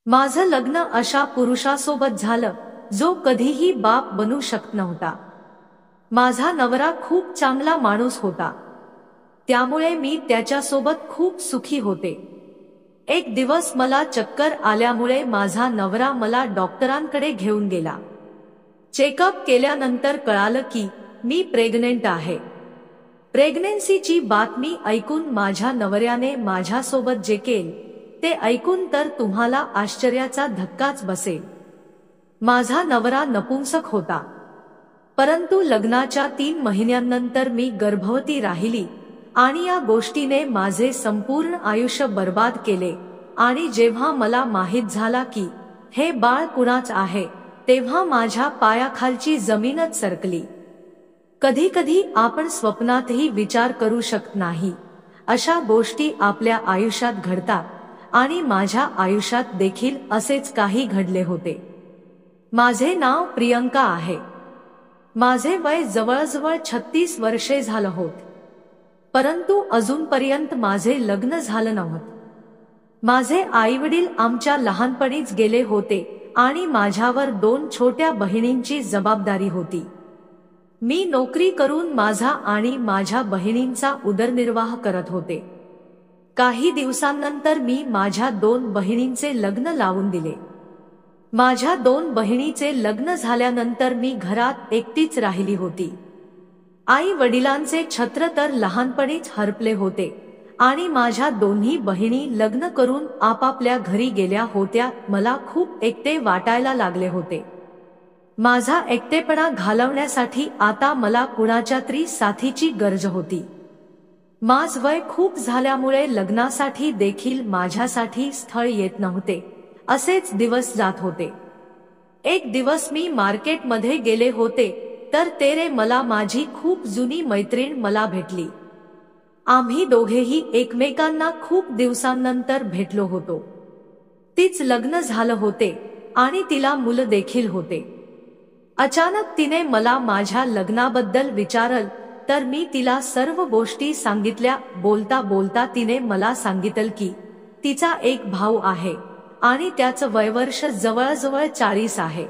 माझं लग्न अशा पुरुषासोबत झालं जो कधीही बाप बनू शकत नव्हता। माझा नवरा खूप चांगला माणूस होता, त्यामुळे मी त्याच्यासोबत खूप सुखी होते। एक दिवस मला चक्कर आल्यामुळे माझा नवरा मला डॉक्टरांकडे घेऊन गेला। चेकअप केल्यानंतर कळालं की मी प्रेग्नेंट आहे। प्रेग्नेन्सीची बातमी ऐकून माझ्या नवऱ्याने माझ्यासोबत जे केले ते ऐकून तर तुम्हाला आश्चर्याचा धक्काच बसेल। माझा नवरा नपुंसक होता, परंतु लग्नाच्या 3 महिन्यांनंतर मी गर्भवती राहिली आणि या गोष्टीने माझे संपूर्ण आयुष्य बर्बाद केले। आणि जेव्हा मला माहित झाला की हे बाळ कुणाच आहे, तेव्हा माझ्या पायाखालची जमीनच सरकली। कधी कधी आपण स्वप्नातही विचार करू शकत नाही अशा गोष्टी आपल्या आयुष्यात घडतात आणि माझ्या आयुष्यात देखील असेच काही घडले होते। माझे नाव प्रियंका आहे। माझे वय जवळजवळ 36 वर्षे झालं होत, परंतु अजूनपर्यंत माझे लग्न झालं नव्हतं। माझे आईवडील आमच्या लहानपणीच गेले होते आणि माझ्यावर 2 छोट्या बहिणींची जबाबदारी होती। मी नोकरी करून माझा आणि माझ्या बहिणींचा उदरनिर्वाह करत होते। काही दिवसांनंतर मी माझ्या 2 बहिणींचे लग्न लावून दिले। माझ्या 2 बहिणीचे लग्न झाल्यानंतर मी घरात एकटीच राहिली होती। आई वडिलांचे छत्र तर लहानपणीच हरपले होते आणि माझ्या दोन्ही बहिणी लग्न करून आपापल्या घरी गेल्या होत्या। मला खूप एकटे वाटायला लागले होते। माझा एकटेपणा घालवण्यासाठी आता मला कुणाच्या तरी साथीची गरज होती। माझं वय खूप झाल्यामुळे लग्नासाठी देखील माझ्यासाठी स्थळ येत नव्हते। असेच दिवस जात होते। एक दिवस मी मार्केटमध्ये गेले होते तर तेरे मला माझी खूप जुनी मैत्रीण मला भेटली। आम्ही दोघेही एकमेकांना खूप दिवसांनंतर भेटलो होतो। तीच लग्न झालं होते आणि तिला मुलं देखील होते। अचानक तिने मला माझ्या लग्नाबद्दल विचारलं तर मी तिला सर्व गोष्टी सांगितल्या। बोलता बोलता तिने मला सांगितलं की तिचा एक भाऊ आहे आणि त्याचं वयवर्ष जवळजवळ 40 आहे।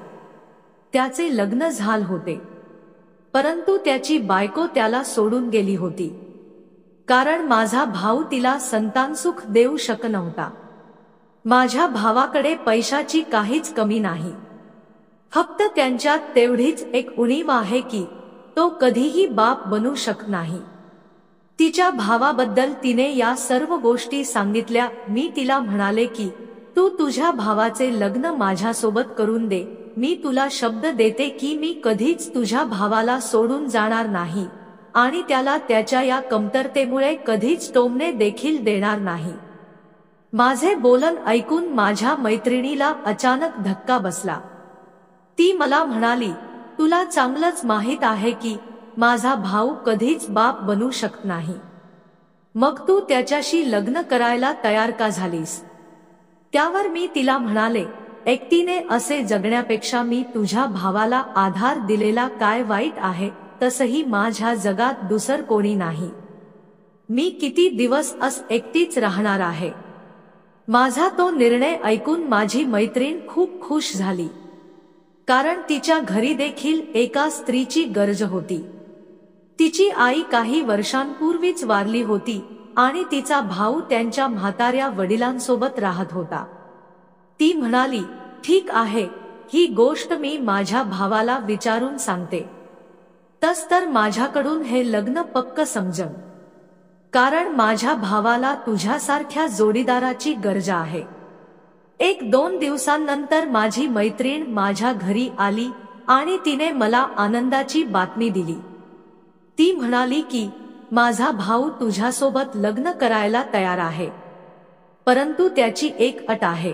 त्याचे लग्न झाले होते, परंतु त्याची बायको त्याला सोडून गेली होती, कारण माझा भाऊ तिला संतानसुख देऊ शकत नव्हता। माझ्या भावाकडे पैशाची काहीच कमी नाही, फक्त त्यांच्यात तेवढीच एक उणीव आहे की तो कधीही बाप बनू शकत नाही। तिच्या भावाबद्दल तिने या सर्व गोष्टी सांगितल्या। मी तिला म्हणाले की तू तुझ्या भावाचे लग्न माझ्यासोबत करून दे। मी तुला शब्द देते की मी कधीच तुझ्या भावाला सोडून जाणार नाही आणि त्याला त्याच्या या कमतरतेमुळे कधीच टोमणे देखील देणार नाही। माझे बोलन ऐकून माझ्या मैत्रिणीला अचानक धक्का बसला। ती मला म्हणाली, तुला चांगलंच माहित आहे की माझा भाऊ कधीच बाप बनू शकत नाही, मग तू त्याच्याशी लग्न करायला तयार का झालीस? त्यावर मी तिला म्हणाले, एकटीने असे जगण्यापेक्षा मी तुझ्या भावाला आधार दिलेला काय वाईट आहे? तसही माझ्या जगात दुसरं कोणी नाही। मी किती दिवस एकटीच राहणार आहे? माझा तो निर्णय ऐकून माझी मैत्रीण खूप खुश झाली, कारण तिच्या घरी देखील एका स्त्रीची गरज होती। तिची आई काही वर्षांपूर्वीच वारली होती आणि तिचा भाऊ त्यांच्या म्हाताऱ्या वडिलांसोबत राहत होता। ती म्हणाली, ठीक आहे, ही गोष्ट मी माझ्या भावाला विचारून सांगते। तस तर माझ्याकडून हे लग्न पक्क समजन, कारण माझ्या भावाला तुझ्यासारख्या जोडीदाराची गरज आहे। 1-2 दिवसांनंतर माझी मैत्रीण माझ्या घरी आली आणि तिने मला आनंदाची बातमी दिली। ती म्हणाली की माझा भाऊ तुझ्यासोबत लग्न करायला तयार आहे, परंतु त्याची एक अट आहे।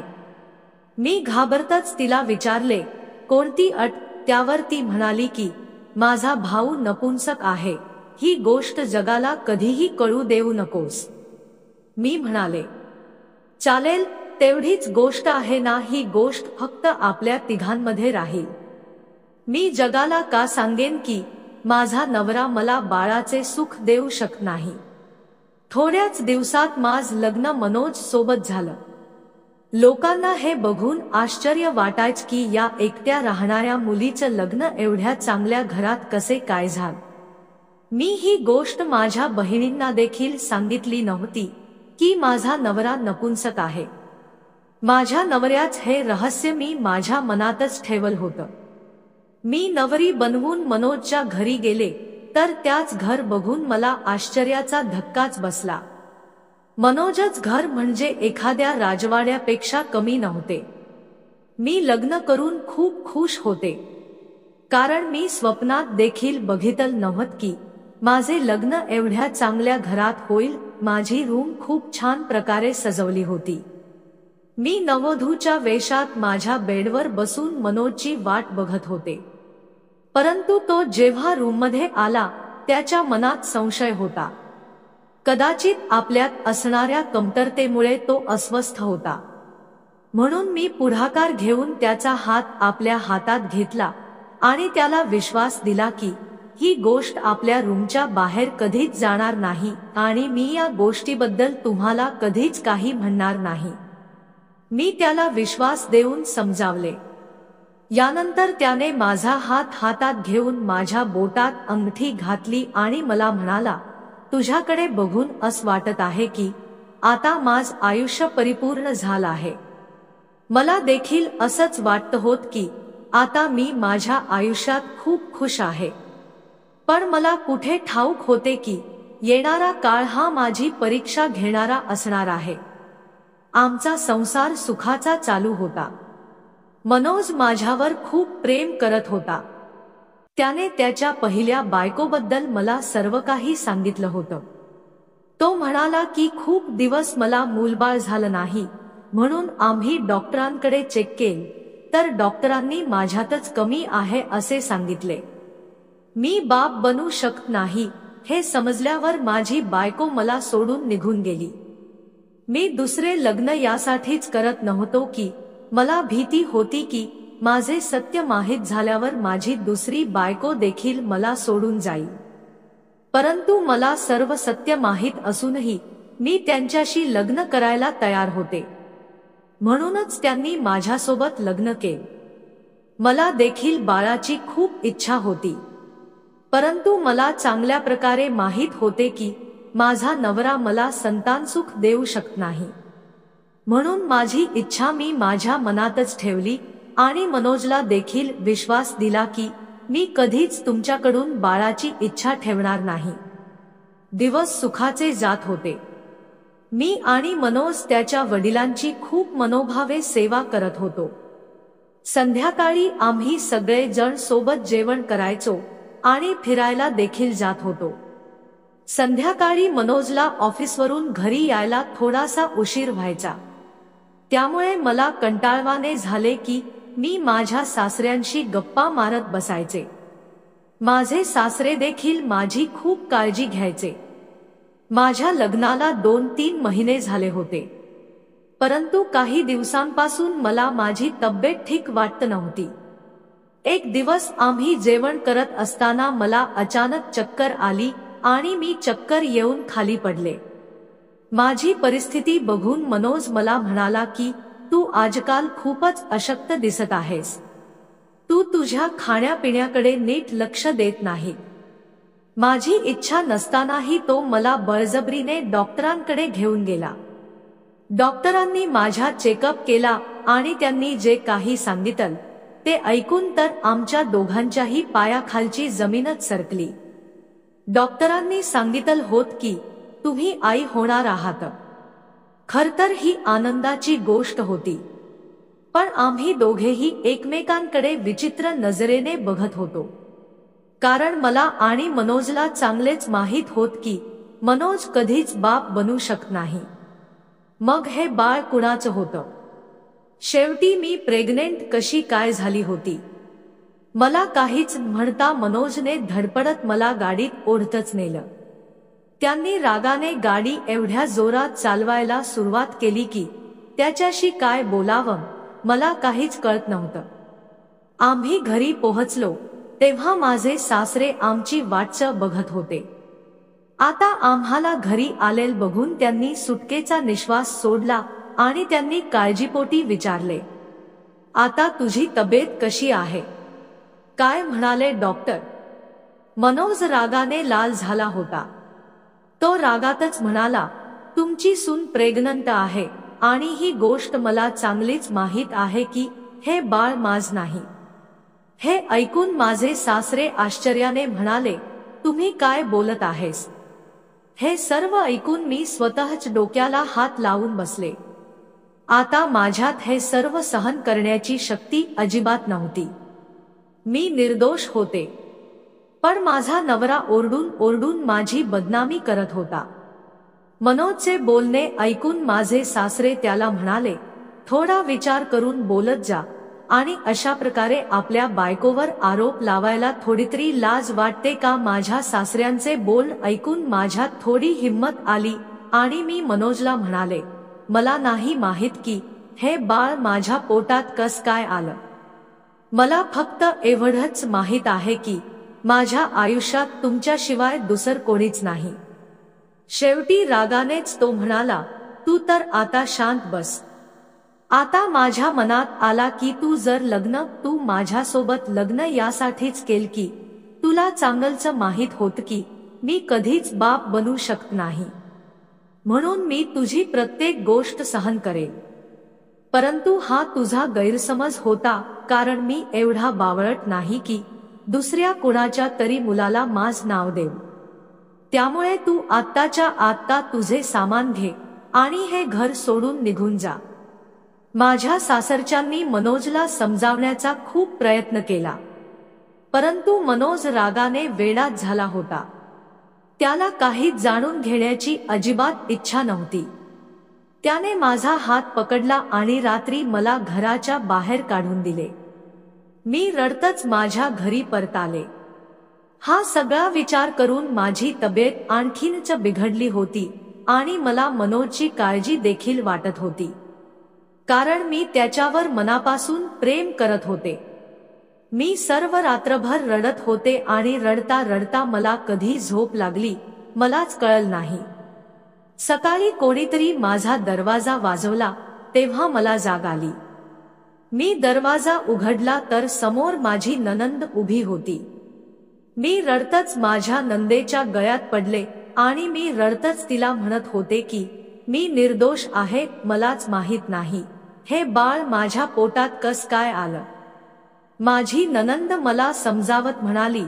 मी घाबरतच तिला विचारले, कोणती अट? त्यावर ती म्हणाली की माझा भाऊ नपुंसक आहे, ही गोष्ट जगाला कधीही कळू देऊ नकोस। मी म्हणाले, चालेल, तेवढीच गोष्ट आहे ना? ही गोष्ट फक्त आपल्या तिघांमध्ये राहील। मी जगाला का सांगेन की माझा नवरा मला बाळाचे सुख देऊ शकत नाही? थोड्याच दिवसात माझं लग्न मनोज सोबत झालं। लोकांना हे बघून आश्चर्य वाटायचं की या एकट्या राहणाऱ्या मुलीचं लग्न एवढ्या चांगल्या घरात कसे काय झालं। मी ही गोष्ट माझ्या बहिणींना देखील सांगितली नव्हती की माझा नवरा नपुंसक आहे। माझ्या नवऱ्याचं हे रहस्य मी माझ्या मनातच ठेवलं होतं। मी नवरी बनवून मनोजच्या घरी गेले तर त्याच घर बघून मला आश्चर्याचा धक्काच बसला। मनोजच घर म्हणजे एखाद्या राजवाड्यापेक्षा कमी नव्हते। मी लग्न करून खूप खुश होते, कारण मी स्वप्नात देखील बघितलं नव्हतं की माझे लग्न एवढ्या चांगल्या घरात होईल। माझी रूम खूप छान प्रकारे सजवली होती। मी नववधूच्या वेशात माझ्या बेडवर बसून मनोजची वाट बघत होते, परंतु तो जेव्हा रूममध्ये आला त्याच्या मनात संशय होता। कदाचित आपल्यात असणाऱ्या कमतरतेमुळे तो अस्वस्थ होता, म्हणून मी पुढाकार घेऊन त्याचा हात आपल्या हातात घेतला आणि त्याला विश्वास दिला की ही गोष्ट आपल्या रूमच्या बाहेर कधीच जाणार नाही आणि मी या गोष्टीबद्दल तुम्हाला कधीच काही म्हणणार नाही। मी त्याला विश्वास देऊन समजावले। यानंतर त्याने माझा हात हातात घेऊन माझ्या बोटात अंगठी घातली आणि मला म्हणाला, तुझ्याकडे बघून असं वाटत आहे की आता माझं आयुष्य परिपूर्ण झालं आहे। मला देखील असंच वाटत होत की आता मी माझ्या आयुष्यात खूप खुश आहे, पण मला कुठे ठाऊक होते की येणारा काळ हा माझी परीक्षा घेणारा असणार आहे। आमचा संसार सुखाचा चालू होता। मनोज माझ्यावर खूप प्रेम करत होता। त्याने त्याच्या पहिल्या बायकोबद्दल मला सर्व काही सांगितलं होतं। तो म्हणाला की खूप दिवस मला मूलबाळ झालं नाही, म्हणून आम्ही डॉक्टरांकडे चेक केलं तर डॉक्टरांनी माझ्यातच कमी आहे असे सांगितले। मी बाप बनू शकत नाही हे समजल्यावर माझी बायको मला सोडून निघून गेली। मी दुसरे लग्न यासाठीच करत नव्हतो की मला भीती होती की माझे सत्य माहीत झाल्यावर माझी दुसरी बायको देखील मला सोडून जाईल। परंतु मला सर्व सत्य माहीत असूनही मी त्यांच्याशी लग्न करायला तयार होते, म्हणूनच त्यांनी माझ्यासोबत लग्न केले। मला देखील बाळाची खूप इच्छा होती, परंतु मला चांगल्या प्रकारे माहीत होते की माझा नवरा मला संतानसुख देऊ शकत नाही, म्हणून माझी इच्छा मी माझ्या मनातच ठेवली आणि मनोजला देखील विश्वास दिला की मी कधीच तुमच्याकडून बाळाची इच्छा ठेवणार नाही। दिवस सुखाचे जात होते। मी आणि मनोज त्याच्या वडिलांची खूप मनोभावे सेवा करत होतो। संध्याकाळी आम्ही सगळे जण सोबत जेवण करायचो आणि फिरायला देखील जात होतो। संध्याकाळी मनोजला ऑफिसवरून घरी यायला थोडासा उशीर व्हायचा, त्यामुळे मला कंटाळवाणे झाले की मी माझ्या सासऱ्यांशी गप्पा मारत बसायचे। माझे सासरे देखील माझी खूप काळजी घ्यायचे। माझ्या लग्नाला 2-3 महिने झाले होते, परंतु काही दिवसांपासून मला माझी तब्येत ठीक वाटत नव्हती। एक दिवस आम्ही जेवण करत असताना मला अचानक चक्कर आली आणि मी चक्कर येऊन खाली पडले। माझी परिस्थिती बघून मनोज मला म्हणाला की तू आजकाल खूपच अशक्त दिसत आहेस। तू तुझ्या खाण्यापिण्याकडे नीट लक्ष देत नाही। माझी इच्छा नसतानाही तो मला बळजबरीने डॉक्टरांकडे घेऊन गेला। डॉक्टरांनी माझा चेकअप केला आणि त्यांनी जे काही सांगितलं ते ऐकून तर आमच्या दोघांच्याही पायाखालची जमीनच सरकली। डॉक्टरांनी सांगितलं होत की तुम्ही आई होणार आहात। खरतर ही आनंदाची गोष्ट होती, पण आम्ही दोघेही एकमेकांकडे विचित्र नजरेने बघत होतो, कारण मला आणि मनोजला चांगलेच माहीत होत की मनोज कधीच बाप बनू शकत नाही। मग हे बाळ कुणाचं होतं? शेवटी मी प्रेग्नेंट कशी काय झाली होती? मला काहीच म्हणता मनोजने धडपडत मला गाडीत ओढतच नेलं। त्यांनी रागाने गाडी एवढ्या जोरात चालवायला सुरुवात केली की त्याच्याशी काय बोलावं मला काहीच कळत नव्हतं। आम्ही घरी पोहोचलो तेव्हा माझे सासरे आमची वाटच बघत होते। आता आम्हाला घरी आलेल बघून त्यांनी सुटकेचा निश्वास सोडला आणि त्यांनी काळजीपोटी विचारले, आता तुझी तब्येत कशी आहे? काय म्हणाले डॉक्टर? मनोज रागाने लाल झाला होता. तो रागातच म्हणाला, तुमची सून प्रेग्नंट आहे आणि ही गोष्ट मला चांगलीच माहीत आहे की हे बाळ माझ नाही. हे ऐकून माझे सासरे आश्चर्याने म्हणाले, तुम्ही काय बोलत आहेस? हे सर्व ऐकून मी स्वतःच डोक्याला हात लावून बसले. आता माझ्यात हे सर्व सहन करण्याची शक्ती अजिबात नव्हती. मी निर्दोष होते, पण माझा नवरा ओरडून ओरडून माझी बदनामी करत होता. मनोजचे बोलणे ऐकून माझे सासरे त्याला म्हणाले, थोडा विचार करून बोलत जा आणि अशा प्रकारे आपल्या बायकोवर आरोप लावायला थोडीतरी लाज वाटते का? माझ्या सासऱ्यांचे बोल ऐकून माझ्यात थोडी हिंमत आली आणि मी मनोजला म्हणाले, मला नाही माहित की हे बाळ माझ्या पोटात कस काय आलं. मला फक्त एवढंच माहित आहे की माझ्या आयुष्यात तुमच्याशिवाय दुसरं कोणीच नाही. शेवटी रागानेच तो म्हणाला, तू तर आता शांत बस. आता माझ्या मनात आला की तू माझ्यासोबत लग्न यासाठीच केल की तुला चांगलंच माहित होत की मी कधीच बाप बनू शकत नाही, म्हणून मी तुझी प्रत्येक गोष्ट सहन करेन. परंतु हा तुझा गैरसमज होता, कारण मी एवढा बावळट नाही की दुसऱ्या कुणाच्या तरी मुलाला माझ नाव देऊ. त्यामुळे तू आत्ताच्या आत्ता तुझे सामान घे आणि हे घर सोडून निघून जा. माझ्या सासरच्यांनी मनोजला समजावण्याचा खूप प्रयत्न केला, परंतु मनोज रागाने वेडाच झाला होता. त्याला काही जाणून घेण्याची अजिबात इच्छा नव्हती. त्याने माझा हात पकडला आणि रात्री मला घराच्या बाहेर काढून दिले. मी रडतच माझ्या घरी परताले. हा सगळा विचार करून माझी तब्येत आणखीनच बिघडली होती आणि मला मनोजची काळजी देखील वाटत होती, कारण मी त्याच्यावर मनापासून प्रेम करत होते. मी सर्व रात्रभर रडत होते आणि रडता रडता मला कधी झोप लागली मलाच कळलं नाही. सकाळी कोणीतरी माझा दरवाजा वाजवला तेव्हा मला जाग आली. मी दरवाजा उघडला तर समोर माझी नणंद उभी होती. मी रडतच माझ्या नंदेच्या गळ्यात पडले आणि मी रडतच तिला म्हणत होते की मी निर्दोष आहे, मलाच माहित नाही हे बाळ माझ्या पोटात कस काय आलं. माझी नणंद मला समजावत म्हणाली,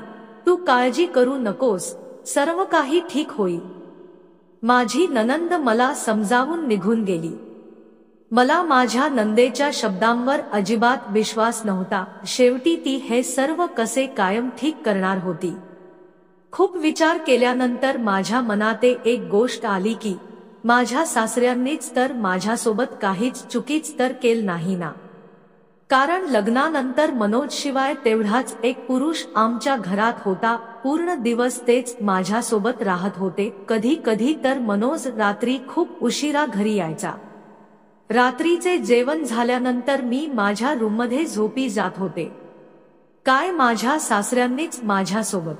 तू काळजी करू नकोस, सर्व काही ठीक होईल. माझी नणंद मला समजावून निघून गेली. मला माझ्या नंदेच्या शब्दांवर अजिबात विश्वास नव्हता. शेवटी ती हे सर्व कसे कायम ठीक करणार होती. खूप विचार केल्यानंतर माझ्या मनात एक गोष्ट आली की माझ्या सासऱ्यांनीच तर माझ्यासोबत काहीच चुकीच तर केलं नाही ना. कारण लग्नानंतर मनोज शिवाय तेवढाच एक पुरुष आमच्या घरात होता. पूर्ण दिवस तेच माझ्यासोबत राहत होते. कधी कधी तर मनोज रात्री खूप उशिरा घरी यायचा. रात्रीचे जेवण झाल्यानंतर मी माझ्या रूममध्ये झोपी जात होते. काय माझ्या सासऱ्यांनीच माझ्यासोबत?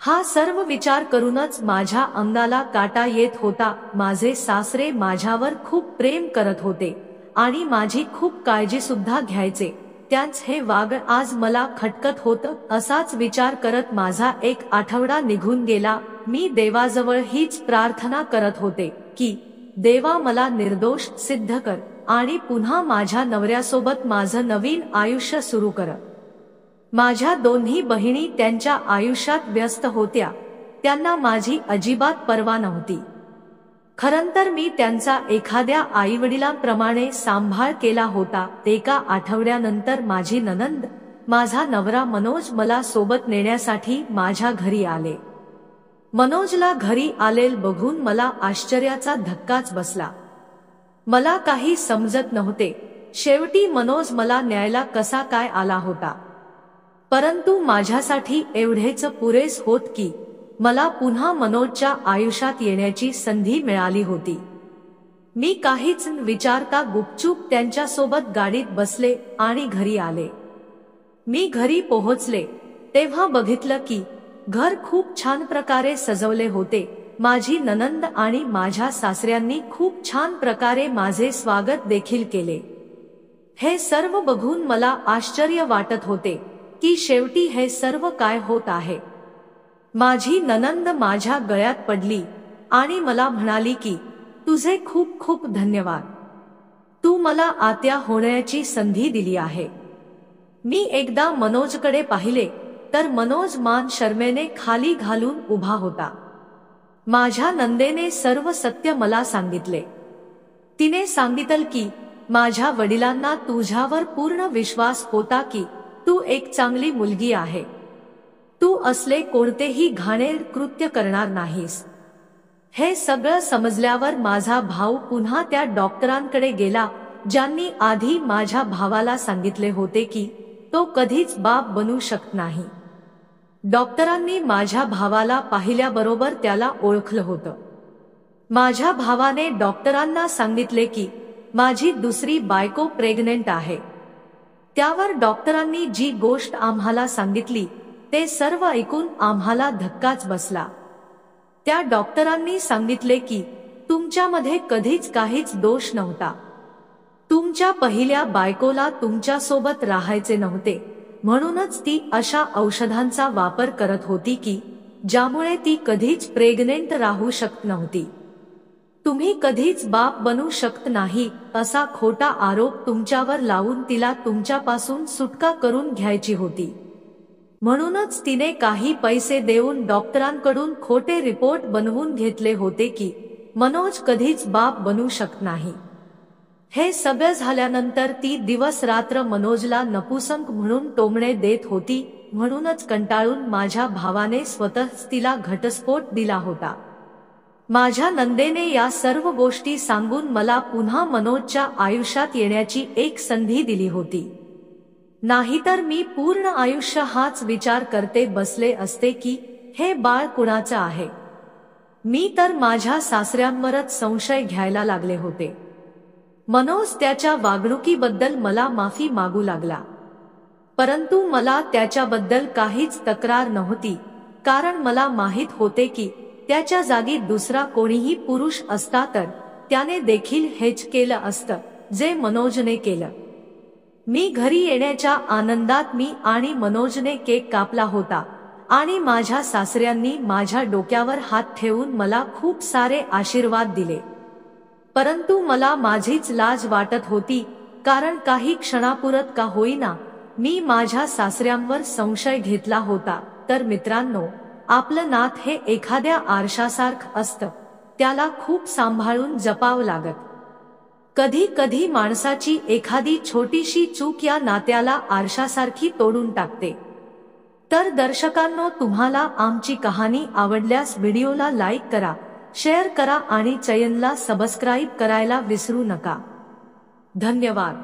हा सर्व विचार करूनच माझ्या अंगाला काटा येत होता. माझे सासरे माझ्यावर खूप प्रेम करत होते आणि माझी खूप काळजी सुद्धा घ्यायचे. त्यांच हे वागण आज मला खटकत होतं. असाच विचार करत माझा एक आठवडा निघून गेला. मी देवाजवळ हीच प्रार्थना करत होते की देवा मला निर्दोष सिद्ध कर आणि पुन्हा माझ्या नवऱ्यासोबत माझं नवीन आयुष्य सुरू कर. माझ्या दोन्ही बहिणी त्यांच्या आयुष्यात व्यस्त होत्या. त्यांना माझी अजिबात पर्वा नव्हती. खरंतर मी त्यांचा एखाद्या आईवडिलांप्रमाणे सांभाळ केला होता. एका आठवड्यानंतर माझी नणंद, माझा नवरा मनोज मला सोबत नेण्यासाठी माझ्या घरी आले. मनोजला घरी आलेल बघून मला आश्चर्याचा धक्काच बसला. मला काही समजत नव्हते. शेवटी मनोज मला न्यायला कसा काय आला होता, परंतु माझ्यासाठी एवढेच पुरेस होत की मला पुन्हा मनोजच्या आयुष्यात येण्याची संधी मिळाली होती. मी काहीच विचारता गुपचूप त्यांच्यासोबत गाडीत बसले आणि घरी आले. मी घरी पोहोचले तेव्हा बघितलं की घर खूप छान प्रकारे सजवले होते माझी नणंद आणि माझ्या सासऱ्यांनी खूप छान प्रकारे माझे स्वागत देखील केले। हे सर्व बघून मला आश्चर्य वाटत होते की शेवटी हे सर्व काय होत आहे। माझी नणंद माझ्या गळ्यात पडली आणि मला म्हणाली की तुझे खूप खूप धन्यवाद, तू मला आत्या होण्याची संधी दिली आहे। मी एकदा मनोजकडे पाहिले तर मनोज मान शर्मेने खाली घालून उभा होता। माझ्या नंदेने सर्व सत्य मला सांगितले। तिने सांगितले की माझ्या वडिलांना तुझ्यावर पूर्ण विश्वास होता की तू एक चांगली मुलगी आहे, तू असले कोणतेही घाणेर कृत्य करणार नाहीस। हे सगळं समजल्यावर माझा भाऊ पुन्हा त्या डॉक्टरांकडे गेला ज्यांनी आधी माझ्या भावाला सांगितले होते की तो कधीच बाप बनू शकत नाही। डॉक्टरांनी माझ्या भावाला पाहिल्याबरोबर त्याला ओळखलं होतं। माझ्या भावाने डॉक्टरांना सांगितले की माझी दुसरी बायको प्रेग्नेंट आहे। त्यावर डॉक्टरांनी जी गोष्ट आम्हाला सांगितली ते सर्व ऐकून आम्हाला धक्काच बसला। त्या डॉक्टरांनी सांगितले की तुमच्यामध्ये कधीच काहीच दोष नव्हता, तुमच्या पहिल्या बायकोला तुमच्या सोबत राहायचे नव्हते, म्हणूनच ती अशा औषधांचा वापर करत होती की ज्यामुळे ती कधीच प्रेग्नेंट राहू शकत नव्हती। तुम्ही कधीच बाप बनू शकत नाही असा खोटा आरोप तुमच्यावर लावून तिला तुमच्यापासून सुटका करून घ्यायची होती, म्हणूनच तिने काही पैसे देऊन डॉक्टरांकडून खोटे रिपोर्ट बनवून घेतले होते की मनोज कधीच बाप बनू शकत नाही। हे सगळं झाल्यानंतर ती दिवस रात्र मनोजला नपुसंक म्हणून टोमणे देत होती, म्हणूनच कंटाळून माझ्या भावाने स्वतःच तिला घटस्फोट दिला होता। माझ्या नंदेने या सर्व गोष्टी सांगून मला पुन्हा मनोजच्या आयुष्यात येण्याची एक संधी दिली होती, नाहीतर मी पूर्ण आयुष्य हाच विचार करते बसले असते की हे बाळ कुणाचं आहे। मी तर माझ्या सासऱ्यांवरच संशय घ्यायला लागले होते। मनोज त्याच्या वागणुकीबद्दल मला माफी मागू लागला, परंतु मला त्याच्याबद्दल काहीच तक्रार नव्हती, कारण मला माहित होते की त्याच्या जागी दुसरा कोणीही पुरुष असता तर त्याने देखील हेच केलं असतं जे मनोजने केलं। मी घरी येण्याच्या आनंदात मी आणि मनोजने केक कापला होता आणि माझ्या सासऱ्यांनी माझ्या डोक्यावर हात ठेवून मला खूप सारे आशीर्वाद दिले, परंतु मला माझीच लाज वाटत होती, कारण काही क्षणापुरत का होईना मी माझ्या सासऱ्यांवर संशय घेतला होता। तर मित्रांनो, आपलं नात हे एखाद्या आरशासारखं असतं, त्याला खूप सांभाळून जपावं लागत। कधी कधी माणसाची एखादी छोटीशी चूक या नात्याला आरशासारखी तोडून टाकते। तर दर्शकांनो, तुम्हाला आमची कहाणी आवडल्यास व्हिडिओला लाईक करा, शेअर करा आणि चॅनलला सबस्क्राईब करायला विसरू नका। धन्यवाद।